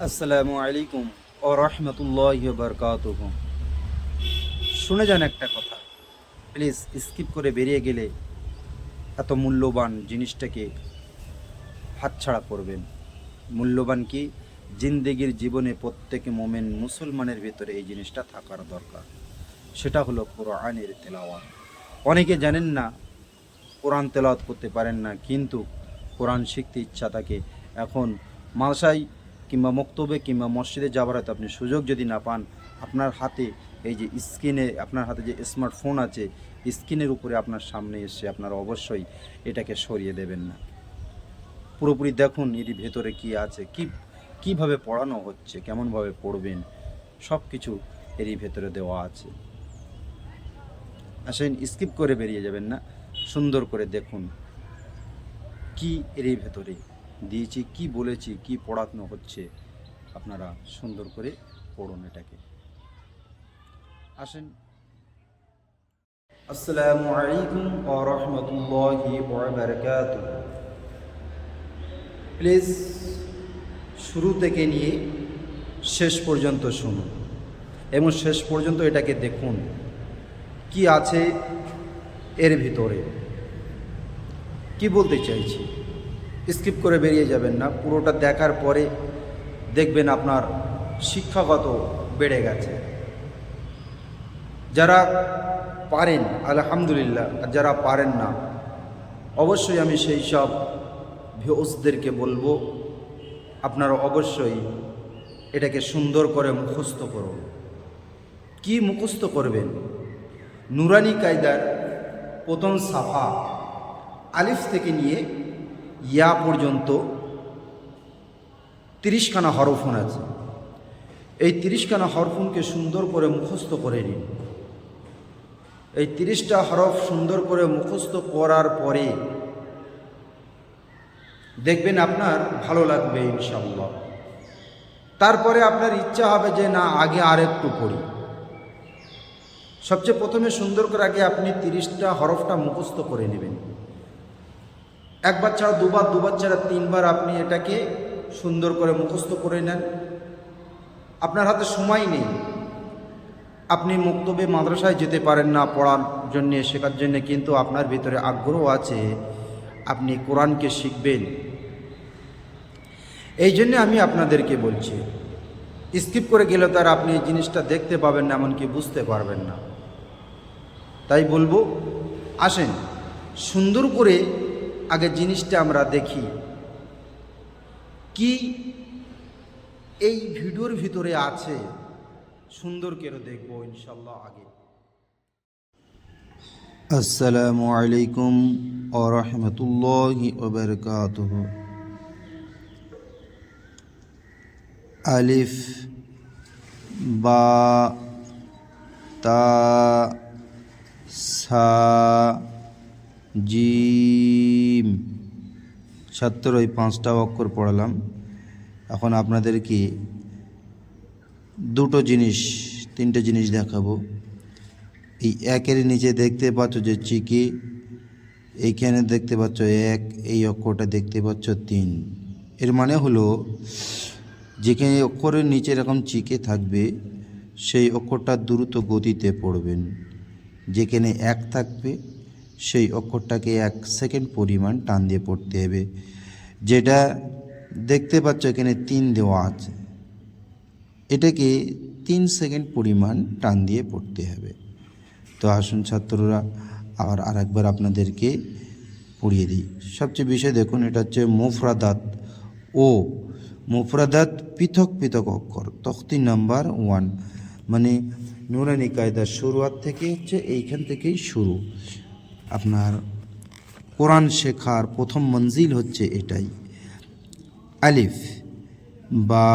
আসসালামু আলাইকুম ও রহমতুল্লাহি ওয়া বারাকাতুহু। শুনে যান একটা কথা, প্লিজ স্কিপ করে বেরিয়ে গেলে এত মূল্যবান জিনিসটাকে হাতছাড়া করবেন। মূল্যবান কি? জিন্দেগির জীবনে প্রত্যেক মোমেন মুসলমানের ভিতরে এই জিনিসটা থাকার দরকার। সেটা হলো কোরআনের তেলাওয়াত। অনেকে জানেন না, কোরআন তেলাওয়াত করতে পারেন না, কিন্তু কোরআন শিখতে ইচ্ছা থাকে। এখন মাদ্রাসায় কিংবা মক্তবে কিংবা মসজিদে যাবার হয়তো আপনি সুযোগ যদি না পান, আপনার হাতে এই যে স্ক্রিনে, আপনার হাতে যে স্মার্টফোন আছে, স্ক্রিনের উপরে আপনার সামনে এসে আপনারা অবশ্যই এটাকে সরিয়ে দেবেন না। পুরোপুরি দেখুন এর ভেতরে কি আছে, কিভাবে পড়ানো হচ্ছে, কেমনভাবে পড়বেন, সব কিছু এরই ভেতরে দেওয়া আছে। আসেন, স্কিপ করে বেরিয়ে যাবেন না, সুন্দর করে দেখুন কি এর ভেতরে দিয়েছি, কি বলেছি, কি পড়ানো হচ্ছে। আপনারা সুন্দর করে পড়ুন এটাকে। আসেন। আসসালামু আলাইকুম ওয়া রাহমাতুল্লাহি ওয়া বারাকাতুহু। প্লিজ শুরু থেকে নিয়ে শেষ পর্যন্ত শুনুন এবং শেষ পর্যন্ত এটাকে দেখুন কি আছে এর ভিতরে, কি বলতে চাইছি। স্কিপ করে বেরিয়ে যাবেন না, পুরোটা দেখার পরে দেখবেন আপনার শিক্ষাগত বেড়ে গেছে। যারা পারেন আলহামদুলিল্লাহ, আর যারা পারেন না অবশ্যই আমি সেই সব ভিউসদেরকে বলবো আপনারা অবশ্যই এটাকে সুন্দর করে মুখস্থ করুন। কি মুখস্থ করবেন? নুরানি কায়দার প্রথম সাফা আলিফ থেকে নিয়ে ইয়া পর্যন্ত 30খানা হরফুন আছে। এই 30খানা হরফুনকে সুন্দর করে মুখস্থ করে নিন। এই 30টা হরফ সুন্দর করে মুখস্থ করার পরে দেখবেন আপনার ভালো লাগবে ইনশাআল্লাহ। তারপরে আপনার ইচ্ছা হবে যে না, আগে আর একটু পড়ি। সবচেয়ে প্রথমে সুন্দর করে আগে আপনি 30টা হরফটা মুখস্থ করে নেবেন। একবার ছাড়া দুবার, দুবার ছাড়া তিনবার আপনি এটাকে সুন্দর করে মুখস্থ করে নেন। আপনার হাতে সময় নেই, আপনি মক্তবে মাদ্রাসায় যেতে পারেন না পড়ার জন্যে, শেখার জন্যে, কিন্তু আপনার ভিতরে আগ্রহ আছে, আপনি কোরআনকে শিখবেন। এই জন্যে আমি আপনাদেরকে বলছি, স্কিপ করে গেলে তার আপনি এই জিনিসটা দেখতে পাবেন না, এমনকি বুঝতে পারবেন না। তাই বলবো, আসেন সুন্দর করে আগে জিনিসটা আমরা দেখি কি এই ভিডিওর ভিতরে আছে, সুন্দর করে দেখবো ইনশাল্লাহ। আগে আসসালামু আলাইকুম ওয়া রাহমাতুল্লাহি ওয়া বারাকাতুহু। আলিফ, বা, তা, সা, জিম। ছাত্র এই 5টা অক্ষর পড়ালাম। এখন আপনাদেরকে তিনটে জিনিস দেখাবো। এই একের নিচে দেখতে পাচ্ছ যে চিকি, এইখানে দেখতে পাচ্ছ 1, এই অক্ষরটা দেখতে পাচ্ছ 3। এর মানে হলো যেখানে অক্ষরের নিচে এরকম চিকে থাকবে সেই অক্ষরটা দ্রুত গতিতে পড়বেন। যেখানে 1 থাকবে সেই অক্ষরটাকে 1 সেকেন্ড পরিমাণ টান দিয়ে পড়তে হবে। যেটা দেখতে পাচ্ছ এখানে 3 দেওয়া আছে, এটাকে 3 সেকেন্ড পরিমাণ টান দিয়ে পড়তে হবে। তো আসুন ছাত্ররা, আর একবার আপনাদেরকে পড়িয়ে দিই। সবচেয়ে বিষয় দেখুন, এটা হচ্ছে মুফরাদাত। ও মুফরাদাত পৃথক পৃথক অক্ষর, তখতি নাম্বার 1, মানে নুরানি কায়দার শুরুয়াত থেকে হচ্ছে এইখান থেকেই শুরু। আপনার কোরআন শেখার প্রথম মঞ্জিল হচ্ছে এটাই। আলিফ, বা,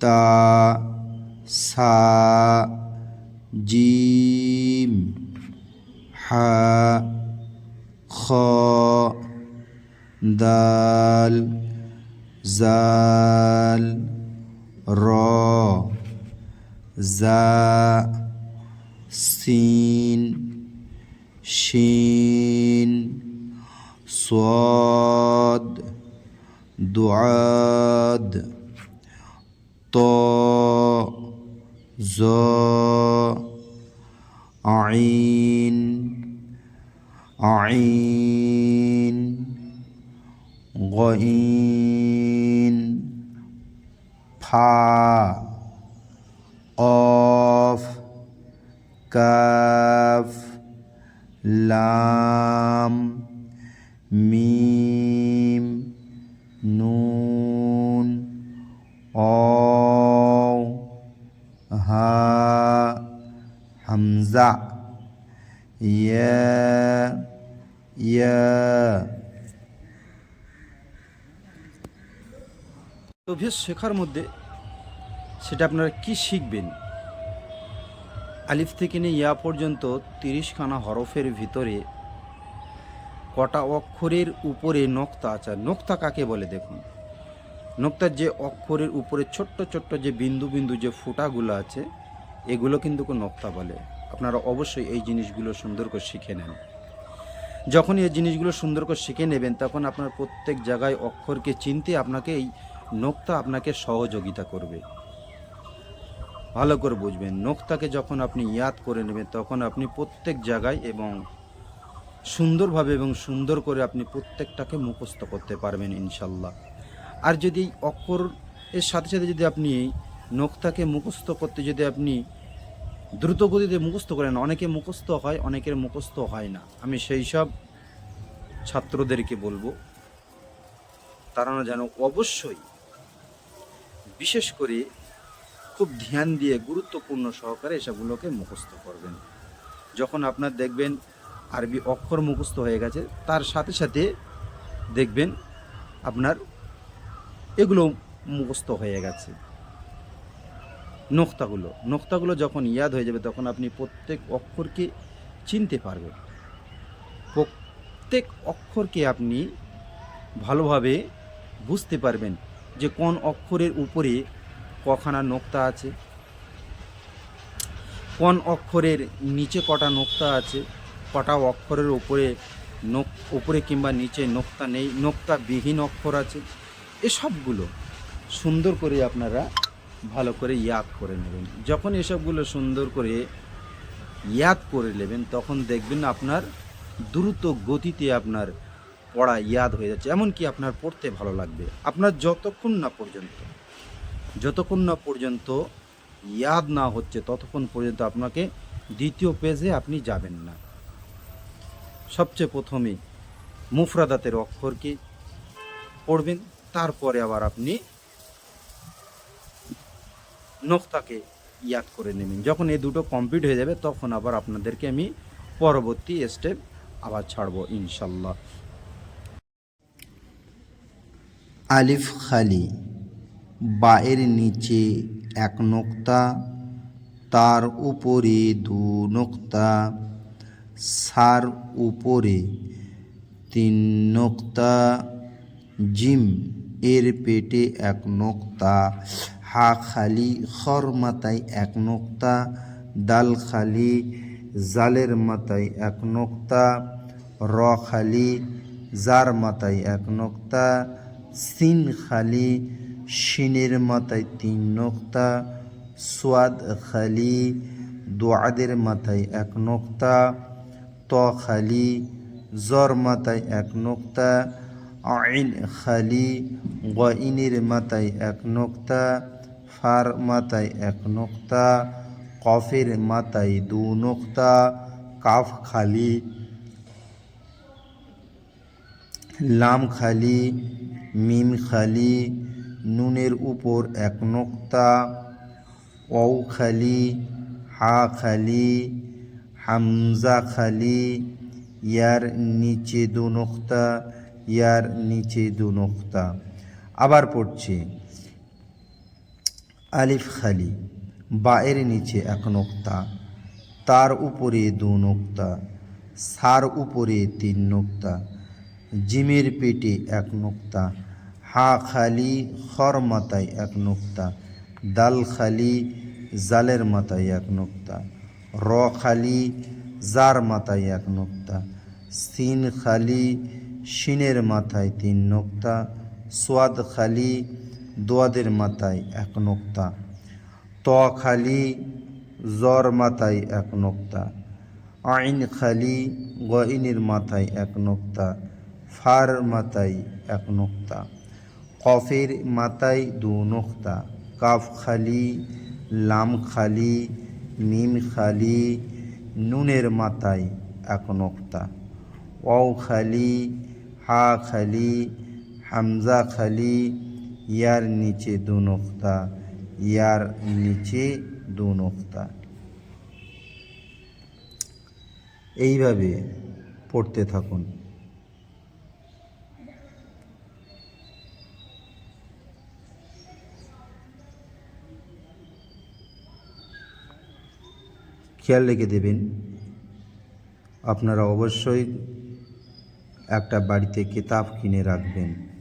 তা, সা, জিম, হা, খ, দাল, জাল, র, জা, সিন, শিন, صاد, দুআদ, ত জ আইন আইন গইন ফা কফ কাফ লাম মিম নুন অ হা হামজা ইয়া অভ্যাস শেখার মধ্যে সেটা আপনারা কি শিখবেন? আলিফ থেকে নিয়ে ইয়া পর্যন্ত 30খানা হরফের ভিতরে কটা অক্ষরের উপরে নোক্তা আছে। নোক্তা কাকে বলে দেখুন, নোক্তার যে অক্ষরের উপরে ছোট্ট ছোট্ট যে বিন্দু বিন্দু যে ফুটাগুলো আছে, এগুলো কিন্তু নোক্তা বলে। আপনারা অবশ্যই এই জিনিসগুলো সুন্দর করে শিখে নেন। যখন এই জিনিসগুলো সুন্দর করে শিখে নেবেন, তখন আপনার প্রত্যেক জায়গায় অক্ষরকে চিনতে আপনাকে এই নোক্তা আপনাকে সহযোগিতা করবে। ভালো করে বুঝবেন, নোক্তাকে যখন আপনি ইয়াদ করে নেবেন, তখন আপনি প্রত্যেক জায়গায় এবং সুন্দরভাবে এবং সুন্দর করে আপনি প্রত্যেকটাকে মুখস্থ করতে পারবেন ইনশাল্লাহ। আর যদি এই অক্ষর এর সাথে সাথে যদি আপনি নোক্তাকে মুখস্থ করতে যদি আপনি দ্রুত গতিতে মুখস্থ করেন, অনেকে মুখস্থ হয়, অনেকের মুখস্থ হয় না। আমি সেই সব ছাত্রদেরকে বলবো তারা যেন অবশ্যই বিশেষ করে খুব ধ্যান দিয়ে গুরুত্বপূর্ণ সহকারে এসবগুলোকে মুখস্থ করবেন। যখন আপনার দেখবেন আরবি অক্ষর মুখস্থ হয়ে গেছে, তার সাথে সাথে দেখবেন আপনার এগুলো মুখস্থ হয়ে গেছে। নোক্তাগুলো যখন ইয়াদ হয়ে যাবে, তখন আপনি প্রত্যেক অক্ষরকে চিনতে পারবেন। প্রত্যেক অক্ষরকে আপনি ভালোভাবে বুঝতে পারবেন যে কোন অক্ষরের উপরে কখানা নোক্তা আছে, কোন অক্ষরের নিচে কটা নোক্তা আছে, কটা অক্ষরের উপরে কিংবা নিচে নোক্তা নেই, নোক্তাবিহীন অক্ষর আছে। এসবগুলো সুন্দর করে আপনারা ভালো করে ইয়াদ করে নেবেন। যখন এসবগুলো সুন্দর করে ইয়াদ করে নেবেন, তখন দেখবেন আপনার দ্রুত গতিতে আপনার পড়া ইয়াদ হয়ে যাচ্ছে, এমনকি আপনার পড়তে ভালো লাগবে। আপনার যতক্ষণ না পর্যন্ত ইয়াদ না হচ্ছে, ততক্ষণ পর্যন্ত আপনাকে দ্বিতীয় পেজে আপনি যাবেন না। সবচেয়ে প্রথমে মুফরাদাতের অক্ষরকে পড়বেন, তারপরে আবার আপনি নোক্তাকে ইয়াদ করে নেবেন। যখন এই দুটো কমপ্লিট হয়ে যাবে, তখন আবার আপনাদেরকে আমি পরবর্তী স্টেপ আবার ছাড়বো ইনশাল্লাহ। আলিফ খালি, বায়ের নিচে এক নোক্তা, তার উপরে দু নোক্তা, সার উপরে 3 নোক্তা, জিম এর পেটে এক নোক্তা, হা খালি খর মাথায় এক নোক্তা, দাল খালি জালের মাথায় এক নোক্তা, র খালি জার মাথায় এক নোক্তা, সিন খালি শিনের মাথায় 3 নোক্তা, সোয়াদ খালি দোয়াদের মাথায় এক নোক্তা, ত খালি জর মাথায় এক নোক্তা, আইন খালি গইনের মাথায় এক নোক্তা, ফার মাথায় এক নোক্তা, কফের মাথায় 2 নোক্তা, কাফ খালি লাম খালি মিম খালি নুনের উপর এক নোক্তা, ঔ খালি হা খালি হামজা খালি ইয়ার নিচে 2 নোক্তা, ইয়ার নিচে 2 নোক্তা। আবার পড়ছে আলিফ খালি, বায়ের নিচে এক নোক্তা, তার উপরে 2 নোক্তা, সার উপরে 3 নোক্তা, জিমের পেটে এক নোক্তা, হা খালি খর মাথায় এক নোক্তা, দাল খালি জালের মাথায় এক নোক্তা, র খালি জার মাথায় এক নোক্তা, সিন খালি শিনের মাথায় 3 নোক্তা, সোয়াদ খালি দোয়াদের মাথায় 1 নোক্তা, ত খালি জর মাথায় 1 নোক্তা, আইন খালি গইনের মাথায় 1 নোক্তা, ফার মাথায় 1 নোক্তা, কফের মাথায় 2 নোক্তা, কাফ খালি, লাম খালি, মিম খালি, নুনের মাথায় 1 নোক্তা, ওয়াও খালি, হা খালি, হামজা খালি, ইয়ার নিচে 2 নোক্তা, ইয়ার নিচে 2 নোক্তা। এইভাবে পড়তে থাকুন। খেয়াল রেখে দেবেন, আপনারা অবশ্যই একটা বাড়িতে কিতাব কিনে রাখবেন।